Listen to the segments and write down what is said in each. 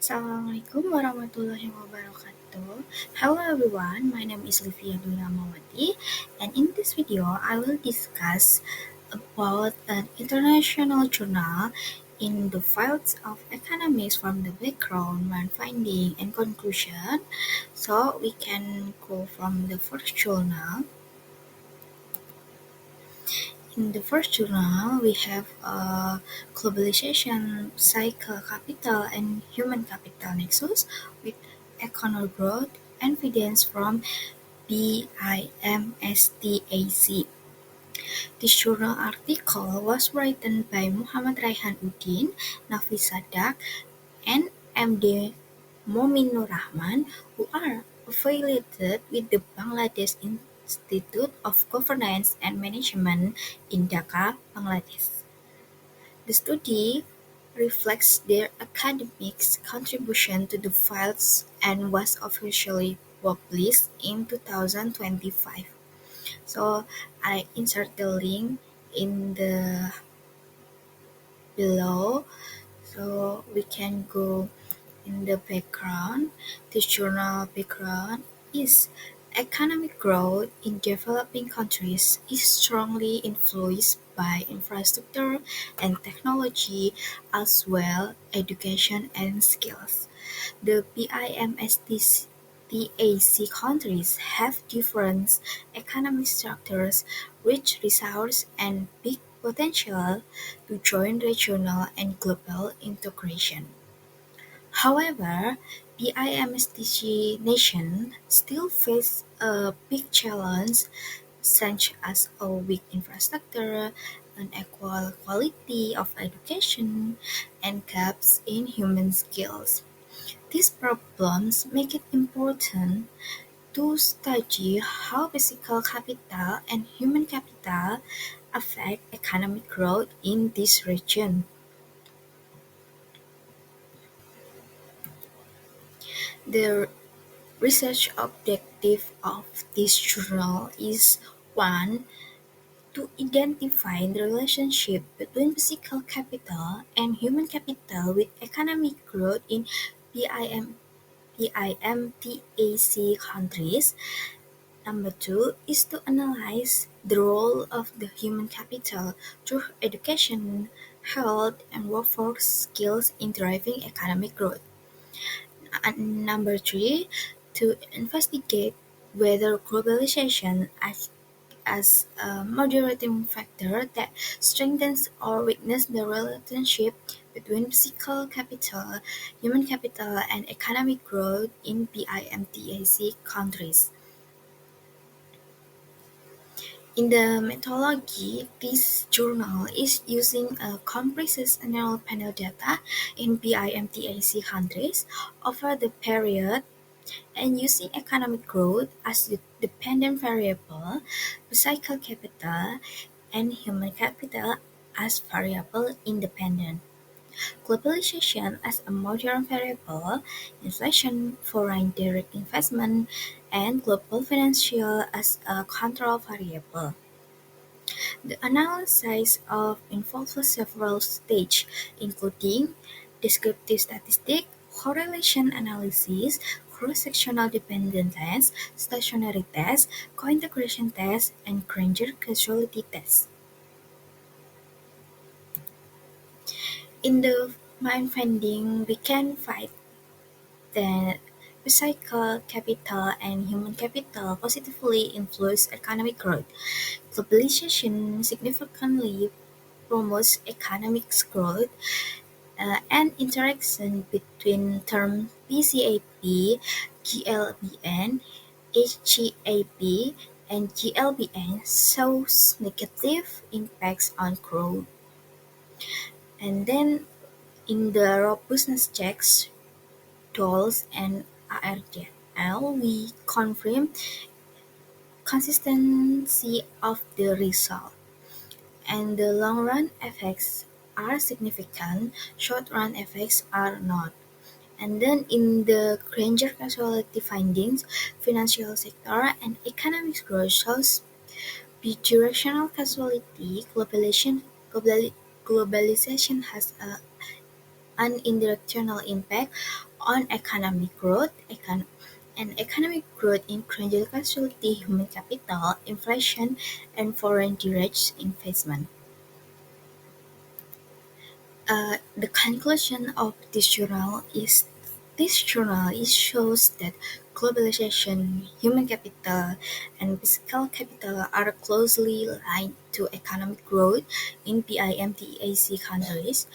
Assalamualaikum warahmatullahi wabarakatuh. Hello everyone, my name is Livia Duramawati, and in this video I will discuss about an international journal in the fields of economics from the background, main finding and conclusion. So we can go from the first journal. In the first journal, we have globalization, cycle, capital, and human capital nexus with economic growth evidence from BIMSTAC. This journal article was written by Muhammad Raihan Uddin, Nafis Sadak, and MD Mominur Rahman, who are affiliated with the Bangladesh Institute of Governance and Management in Dhaka, Bangladesh. The study reflects their academic contribution to the fields and was officially published in 2025. So I insert the link in the below so we can go in the background. This journal background is economic growth in developing countries is strongly influenced by infrastructure and technology as well education and skills. The BIMSTAC countries have different economic structures, rich resources, and big potential to join regional and global integration. However, BIMSTC nations still face a big challenge such as a weak infrastructure, unequal quality of education, and gaps in human skills. These problems make it important to study how physical capital and human capital affect economic growth in this region. The research objective of this journal is: 1. To identify the relationship between physical capital and human capital with economic growth in PIM, PIMTAC countries. Number 2 is to analyze the role of the human capital through education, health, and workforce skills in driving economic growth. And number 3, to investigate whether globalization acts as a moderating factor that strengthens or weakens the relationship between physical capital, human capital, and economic growth in BIMTAC countries. In the methodology, this journal is using a comprehensive annual panel data in BIMTAC countries over the period and using economic growth as the dependent variable, physical capital, and human capital as variable independent. Globalization as a modern variable, inflation, foreign direct investment, and global financial as a control variable. The analysis of involves several stages, including descriptive statistics, correlation analysis, cross-sectional dependence tests, stationary tests, co-integration tests, and Granger causality tests. In the main finding, we can find that physical capital and human capital positively influence economic growth. Globalization significantly promotes economic growth and interaction between terms PCAP, GLBN, HGAP, and GLBN shows negative impacts on growth. And then in the robustness checks, tools, and ARDL, we confirm consistency of the result. And the long-run effects are significant, short-run effects are not. And then in the Granger causality findings, financial sector and economic growth shows bidirectional causality. Globalization has a an indirectional impact on economic growth, and economic growth includes casualty human capital, inflation, and foreign direct investment. The conclusion of this journal shows that globalization, human capital, and physical capital are closely linked to economic growth in PIMTAC countries,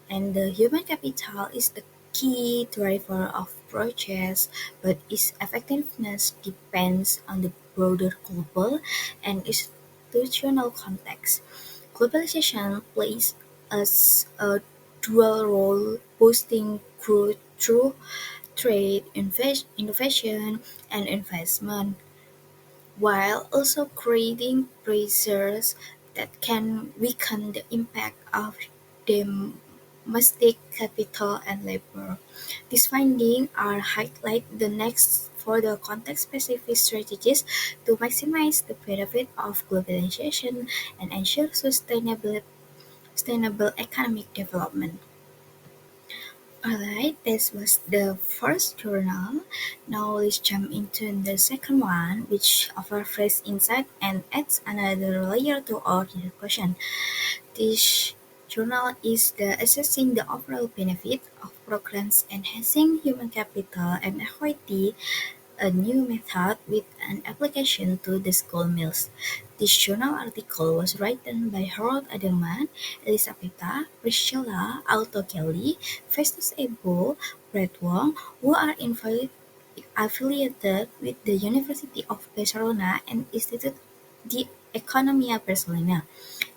and the human capital is the key driver of progress, but its effectiveness depends on the broader global and institutional context. Globalization plays a dual role, boosting growth through trade, innovation, and investment, while also creating pressures that can weaken the impact of domestic capital and labor. These findings are highlight the next for the context-specific strategies to maximize the benefit of globalization and ensure sustainable economic development. Alright, this was the first journal. Now let's jump into the second one, which offers fresh insight and adds another layer to our discussion. This journal is the assessing the overall benefit of programs enhancing human capital and equity, a new method with an application to the school meals. This journal article was written by Harold Edelman, Elisabetta, Priscilla Alto-Kelly, Festus Ebo, Brett Wong, who are affiliated with the University of Barcelona and Institute de Economia Barcelona.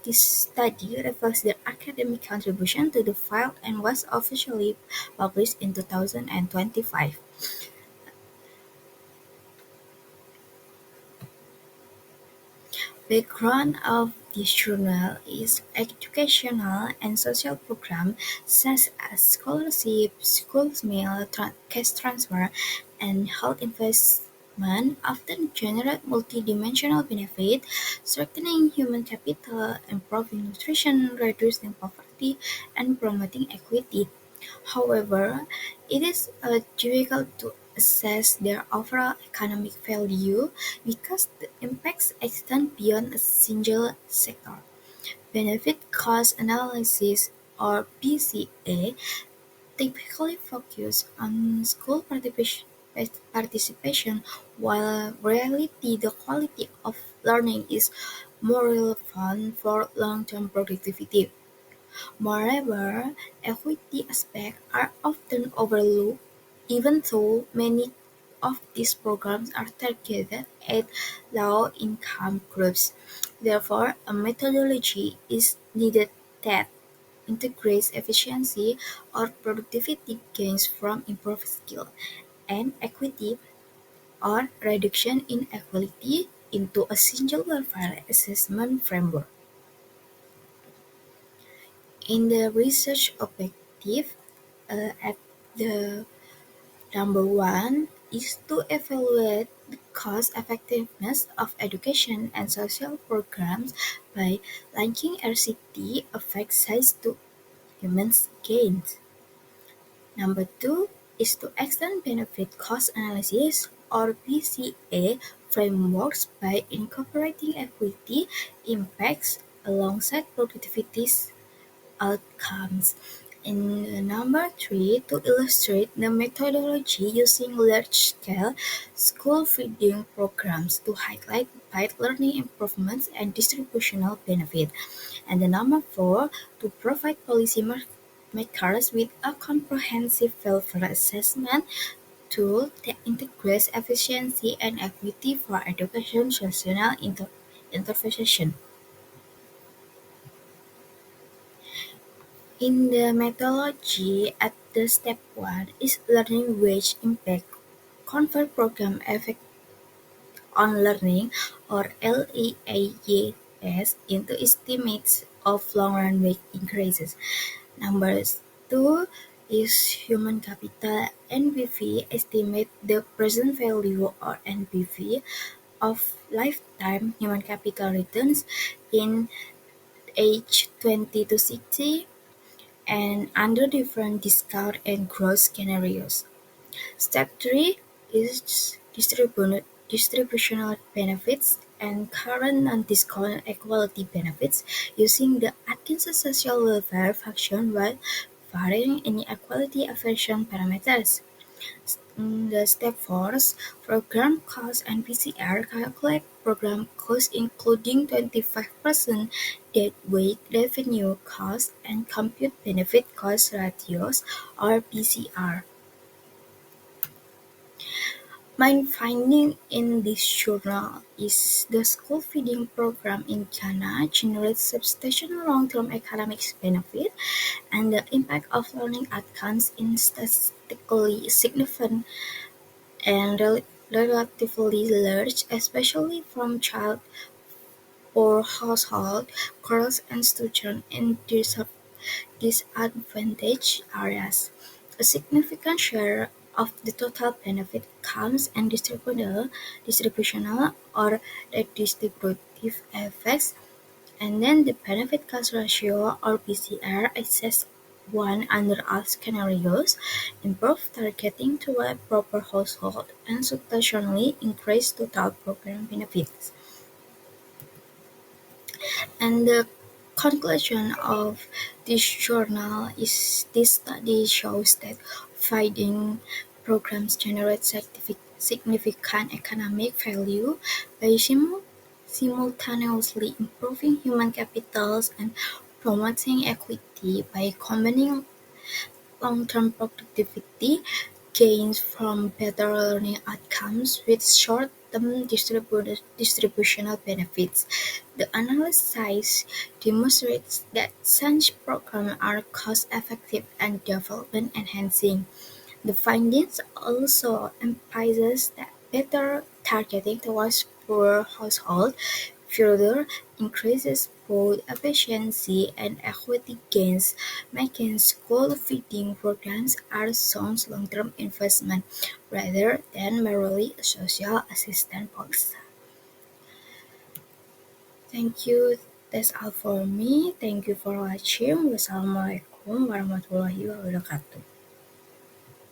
This study reflects their academic contribution to the field and was officially published in 2025. Background of this journal is educational and social programs such as scholarships, school meal, cash transfer, and health investment often generate multidimensional benefit, strengthening human capital, improving nutrition, reducing poverty, and promoting equity. However, it is difficult to assess their overall economic value because the impacts extend beyond a single sector. Benefit-cost analysis, or BCA, typically focus on school participation, while reality the quality of learning is more relevant for long-term productivity. Moreover, equity aspects are often overlooked, even though many of these programs are targeted at low-income groups. Therefore, a methodology is needed that integrates efficiency or productivity gains from improved skill and equity or reduction in inequality into a single welfare assessment framework. In the research objective, at the number one is to evaluate the cost effectiveness of education and social programs by linking RCT effect size to human gains. Number two is to extend benefit cost analysis or BCA frameworks by incorporating equity impacts alongside productivity outcomes. In number three, to illustrate the methodology using large-scale school feeding programs to highlight learning improvements and distributional benefit. And the number four, to provide policymakers with a comprehensive welfare assessment tool that integrates efficiency and equity for education social intervention. In the methodology at the step one is learning wage impact, convert program effect on learning or LEAS into estimates of long-run wage increases. Number two is human capital NPV, estimate the present value or NPV of lifetime human capital returns in age 20 to 60 and under different discount and growth scenarios. Step 3 is distributional benefits and current non-discount equality benefits using the Atkinson social welfare function while varying inequality aversion parameters. The step 4 program cost and PCR calculate program cost including 25% dead weight revenue cost and compute benefit cost ratios or PCR. My finding in this journal is the school feeding program in Ghana generates substantial long-term economic benefit, and the impact of learning outcomes is statistically significant and relatively large, especially from child poor households, girls and students in disadvantaged areas. A significant share of the total benefit comes in distributional or redistributive effects, and then the benefit cost ratio or BCR assess one under all scenarios, improve targeting to a proper household, and substantially increase total program benefits. And the conclusion of this journal is this study shows that feeding programs generate significant economic value by simultaneously improving human capitals and promoting equity by combining long-term productivity gains from better learning outcomes with short-term distributional benefits. The analysis demonstrates that such programs are cost-effective and development-enhancing. The findings also emphasize that better targeting towards poor households further increases both efficiency and equity gains, making school feeding programs a sound long-term investment rather than merely a social assistance policy. Thank you. That's all for me. Thank you for watching. Wassalamualaikum warahmatullahi wabarakatuh.